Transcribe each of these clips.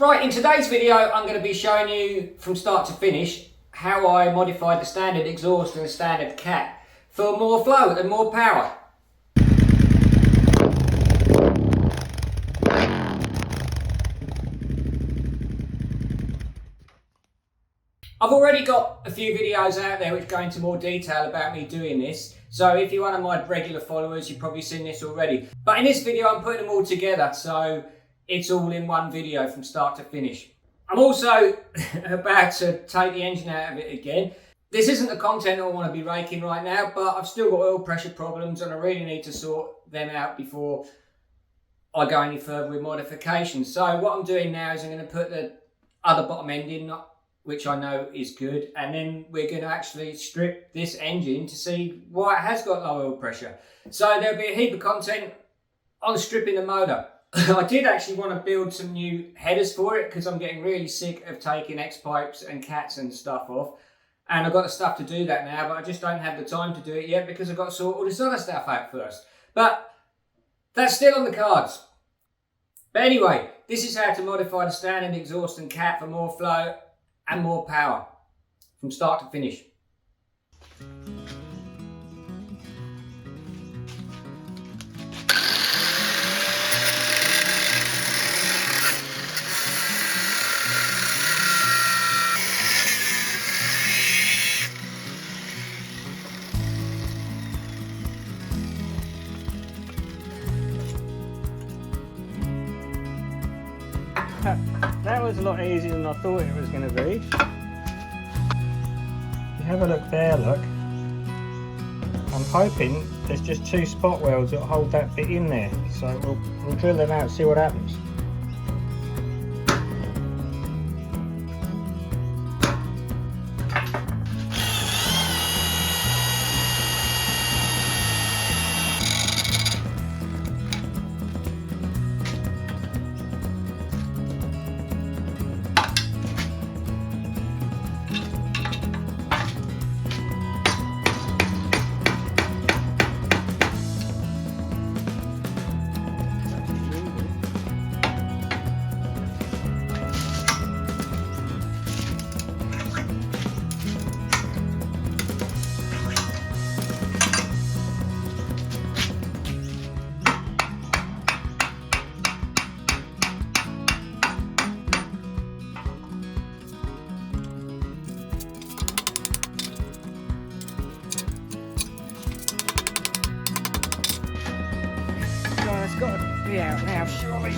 Right, in today's video I'm going to be showing you from start to finish how I modified the standard exhaust and the standard cat for more flow and more power. I've already got a few videos out there which go into more detail about me doing this, so if you're one of my regular followers you've probably seen this already. But in this video I'm putting them all together so it's all in one video from start to finish. I'm also about to take the engine out of it again. This isn't the content I want to be raking right now, but I've still got oil pressure problems and I really need to sort them out before I go any further with modifications. So what I'm doing now is I'm going to put the other bottom end in, which I know is good, and then we're going to actually strip this engine to see why it has got low oil pressure. So there'll be a heap of content on stripping the motor. I did actually want to build some new headers for it because I'm getting really sick of taking X-pipes and cats and stuff off, and I've got the stuff to do that now, but I just don't have the time to do it yet because I've got to sort all this other stuff out first. But that's still on the cards. But anyway, this is how to modify the standard exhaust and cat for more flow and more power from start to finish. That was a lot easier than I thought it was going to be. You have a look there, look. I'm hoping there's just two spot welds that hold that bit in there. So we'll drill them out and see what happens. It's got to be out now, surely.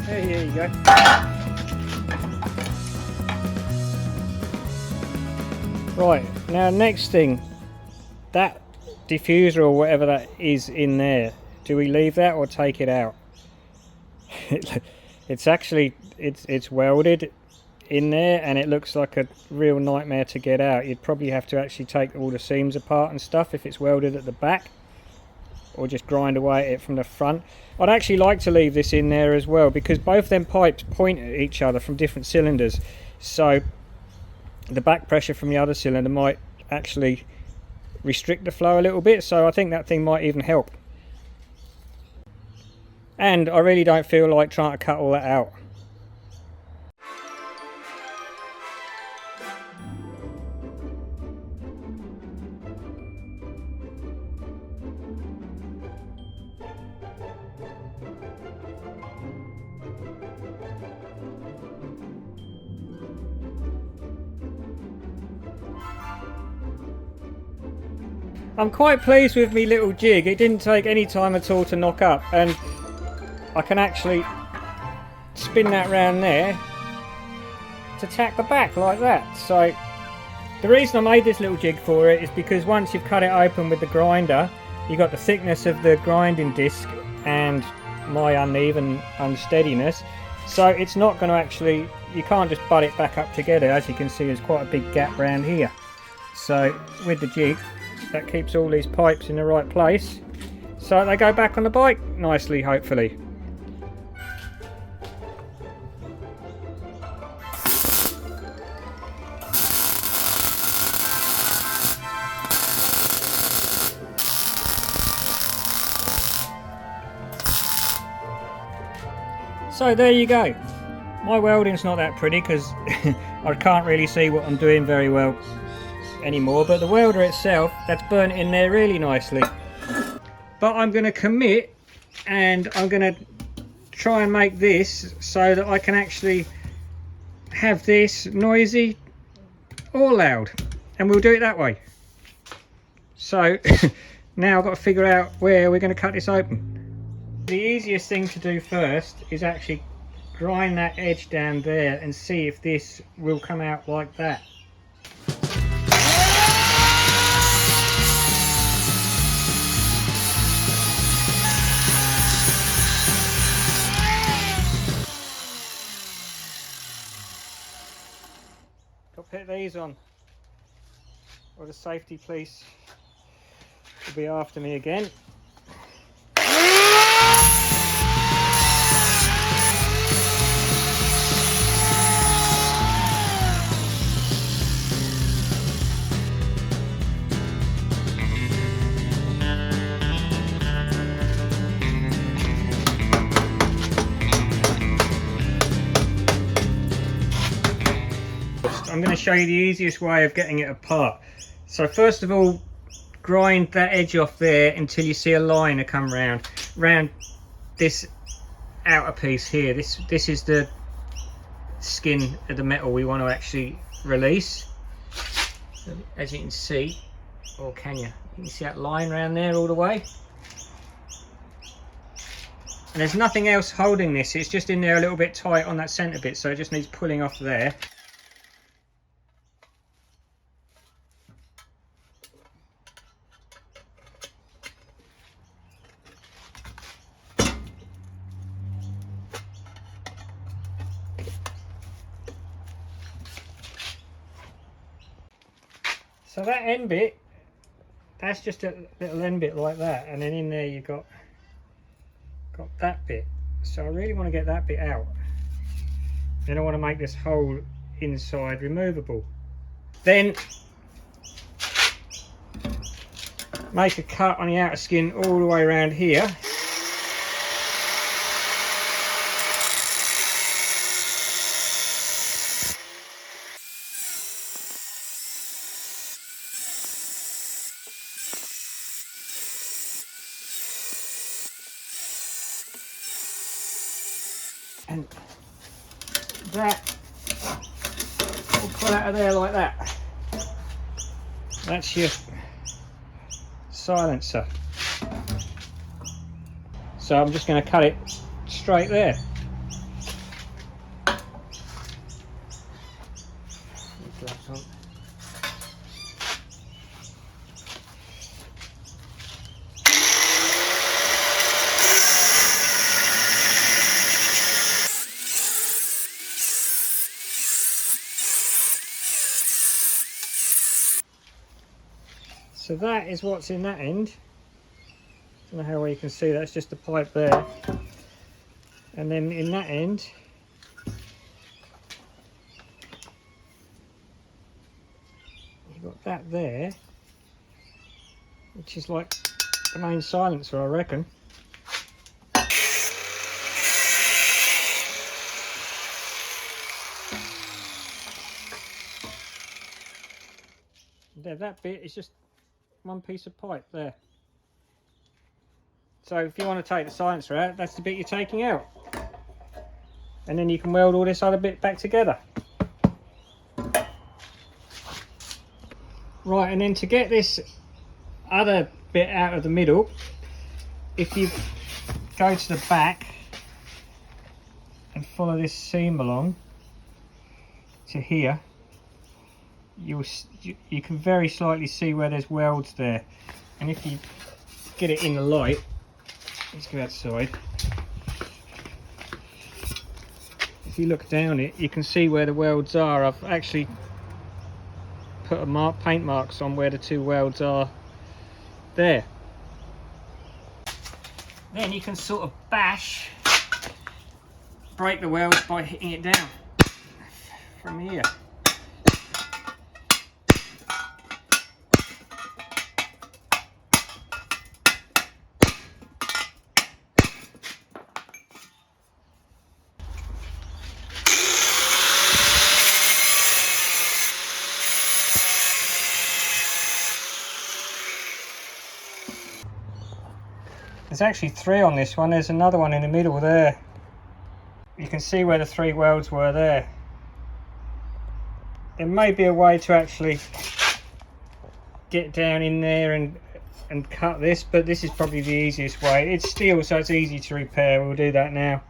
Here you go. Right, now next thing, that diffuser or whatever that is in there, do we leave that or take it out? It's actually, it's welded in there and it looks like a real nightmare to get out. You'd probably have to actually take all the seams apart and stuff if it's welded at the back, or just grind away at it from the front. I'd actually like to leave this in there as well because both them pipes point at each other from different cylinders, so the back pressure from the other cylinder might actually restrict the flow a little bit, so I think that thing might even help. And I really don't feel like trying to cut all that out. I'm quite pleased with me little jig. It didn't take any time at all to knock up, and I can actually spin that round there to tack the back like that. So the reason I made this little jig for it is because once you've cut it open with the grinder, you've got the thickness of the grinding disc and my uneven unsteadiness, so it's not going to actually, you can't just butt it back up together. As you can see, there's quite a big gap around here. So with the jig, that keeps all these pipes in the right place so they go back on the bike nicely, hopefully. So there you go. My welding's not that pretty because I can't really see what I'm doing very well anymore, but the welder itself, that's burnt in there really nicely. But I'm going to commit and I'm going to try and make this so that I can actually have this noisy or loud, and we'll do it that way. So now I've got to figure out where we're going to cut this open. The easiest thing to do first is actually grind that edge down there and see if this will come out like that. Got to put these on or the safety police will be after me again. I'm going to show you the easiest way of getting it apart. So first of all, grind that edge off there until you see a line come round this outer piece here. This is the skin of the metal we want to actually release. So as you can see, or can you? You can see that line around there all the way. And there's nothing else holding this, it's just in there a little bit tight on that centre bit, so it just needs pulling off there. So that end bit, that's just a little end bit like that, and then in there you've got that bit. So I really want to get that bit out. Then I want to make this hole inside removable. Then make a cut on the outer skin all the way around here. And that will pull out of there like that. That's your silencer. So I'm just going to cut it straight there. So that is what's in that end. I don't know how well you can see, that's just the pipe there. And then in that end, you've got that there, which is like the main silencer, I reckon. There, that bit is just one piece of pipe there. So if you want to take the silencer out, that's the bit you're taking out. And then you can weld all this other bit back together. Right, and then to get this other bit out of the middle, if you go to the back and follow this seam along to here, you can very slightly see where there's welds there, and if you get it in the light, let's go outside, if you look down it, you can see where the welds are. I've actually put paint marks on where the two welds are there. Then you can sort of break the welds by hitting it down from here. There's actually 3 on this one. There's another one in the middle there. You can see where the 3 welds were there. There may be a way to actually get down in there and cut this, but this is probably the easiest way. It's steel, so it's easy to repair. We'll do that now.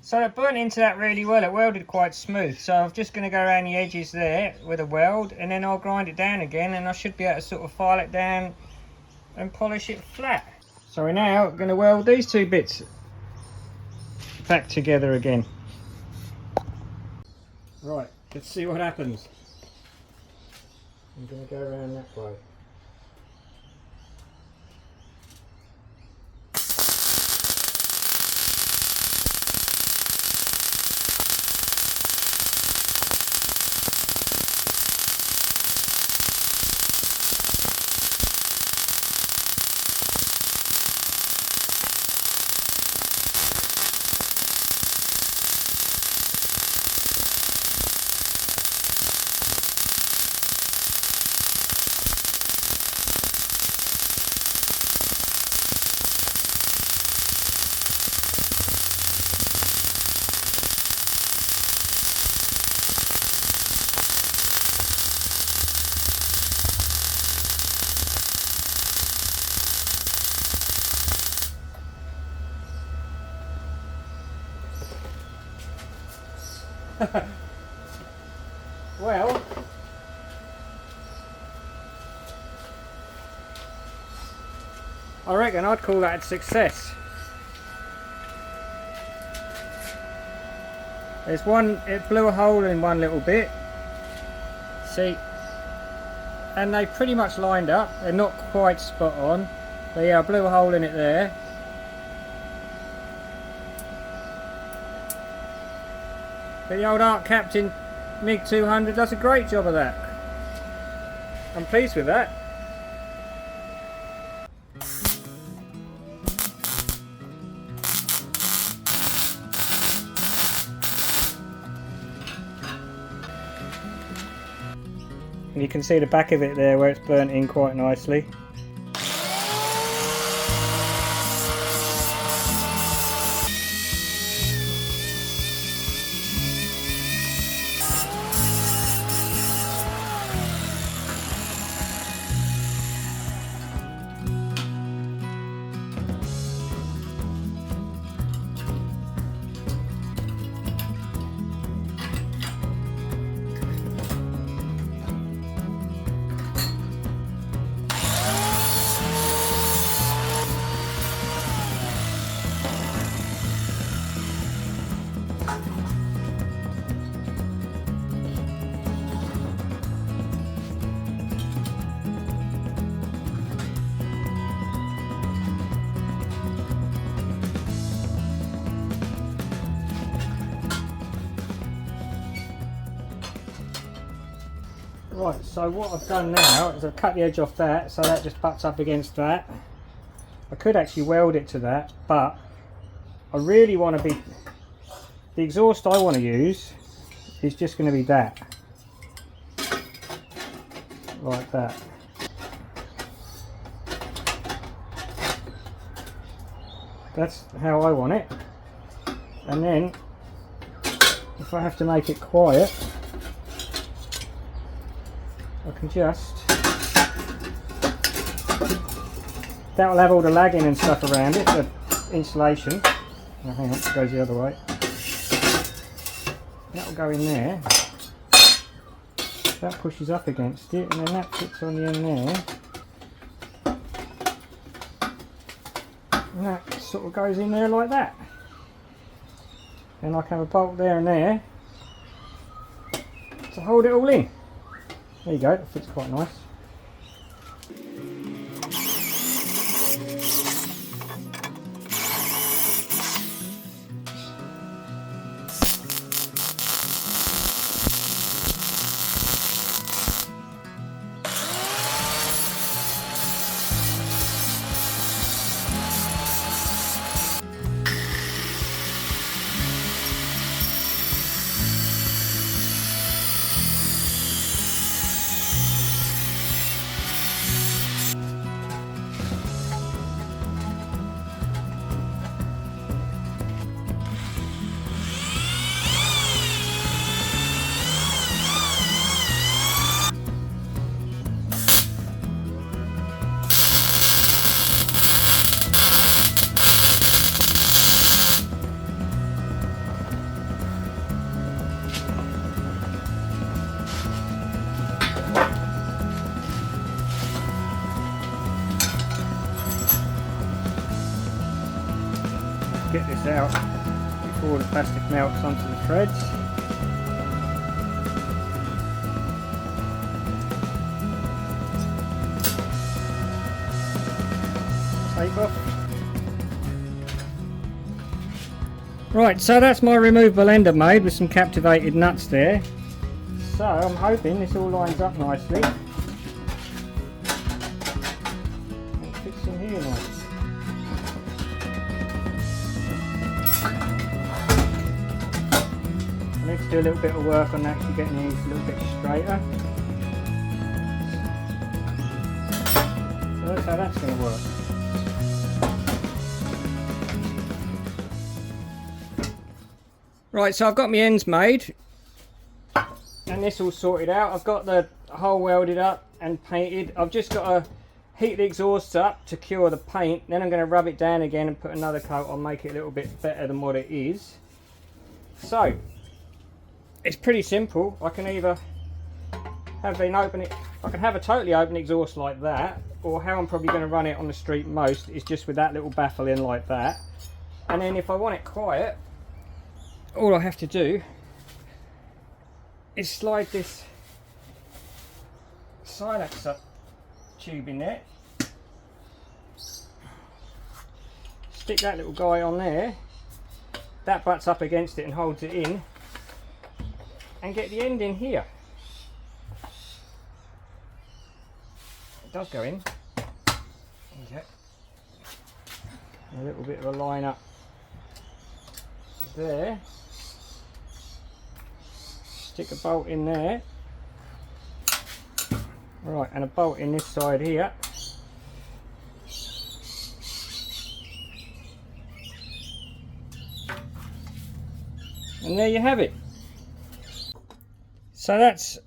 So it burnt into that really well. It welded quite smooth. So I'm just going to go around the edges there with a weld, and then I'll grind it down again, and I should be able to sort of file it down and polish it flat. So we're now going to weld these 2 bits back together again. Right, let's see what happens. I'm going to go around that way. Well, I reckon I'd call that a success. There's one, it blew a hole in one little bit, see, and they pretty much lined up. They're not quite spot on, but yeah, I blew a hole in it there. But the old Art Captain MiG 200 does a great job of that. I'm pleased with that. And you can see the back of it there where it's burnt in quite nicely. Right, so what I've done now is I've cut the edge off that, so that just butts up against that. I could actually weld it to that, but I really want to be, the exhaust I want to use is just going to be that, like that. That's how I want it. And then if I have to make it quiet, I can just, that will have all the lagging and stuff around it, the insulation. Oh, hang on, it goes the other way. That will go in there. That pushes up against it, and then that fits on the end there. And that sort of goes in there like that. And I can have a bolt there and there to hold it all in. There you go, it fits quite nice. Get this out before the plastic melts onto the threads. Take off. Right, so that's my removable ender made with some captivated nuts there. So I'm hoping this all lines up nicely. It fits in here nicely. I need to do a little bit of work on actually getting these a little bit straighter. So that's how that's going to work. Right, so I've got my ends made and this all sorted out. I've got the hole welded up and painted. I've just got to heat the exhaust up to cure the paint, then I'm going to rub it down again and put another coat on, make it a little bit better than what it is. So it's pretty simple. I can either have I can have a totally open exhaust like that, or how I'm probably going to run it on the street most is just with that little baffle in like that. And then if I want it quiet, all I have to do is slide this silencer tube in there, stick that little guy on there, that butts up against it and holds it in, and get the end in here. It does go in. Okay. A little bit of a line up there. Stick a bolt in there. Right, and a bolt in this side here. And there you have it. So that's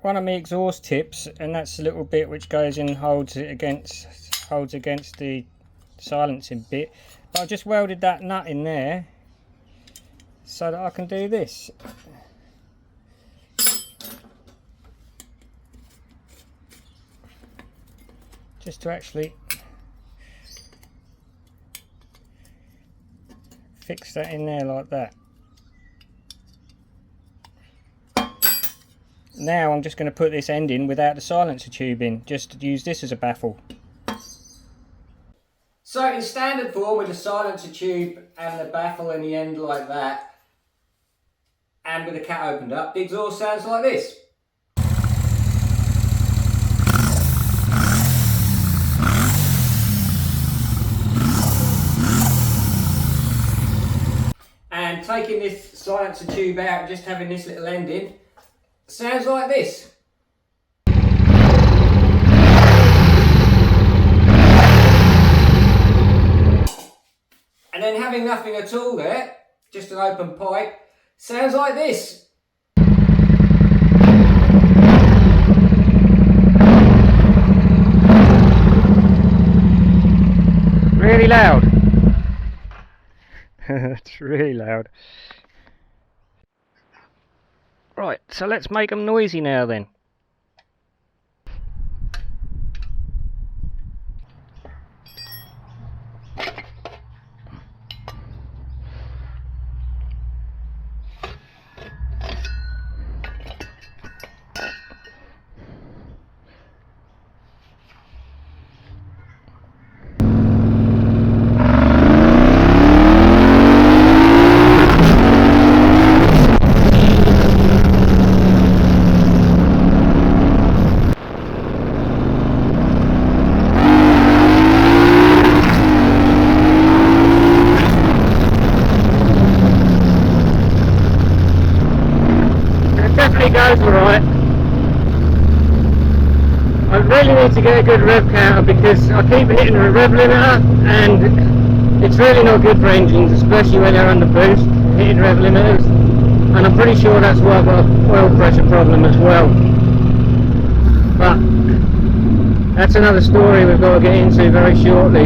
one of my exhaust tips, and that's a little bit which goes in and holds against the silencing bit. But I've just welded that nut in there so that I can do this. Just to actually fix that in there like that. Now I'm just going to put this end in without the silencer tube in, just to use this as a baffle. So in standard form with the silencer tube and the baffle and the end like that, and with the cat opened up, the exhaust sounds like this. And taking this silencer tube out, just having this little end in, sounds like this. And then having nothing at all there, just an open pipe, sounds like this. Really loud. It's really loud. Right, so let's make them noisy now then. need to get a good rev counter because I keep hitting the rev limiter and it's really not good for engines, especially when they're under boost, hitting rev limiters. And I'm pretty sure that's why I've got an oil pressure problem as well. But that's another story we've got to get into very shortly.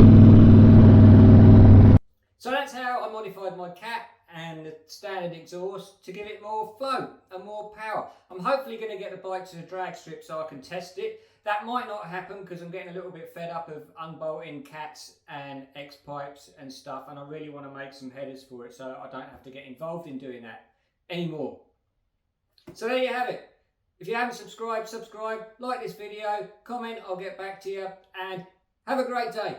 So that's how I modified my cat and the standard exhaust to give it more flow and more power. I'm hopefully going to get the bike to the drag strip so I can test it. That might not happen because I'm getting a little bit fed up of unbolting cats and X-pipes and stuff, and I really want to make some headers for it so I don't have to get involved in doing that anymore. So there you have it. If you haven't subscribed, subscribe, like this video, comment, I'll get back to you, and have a great day.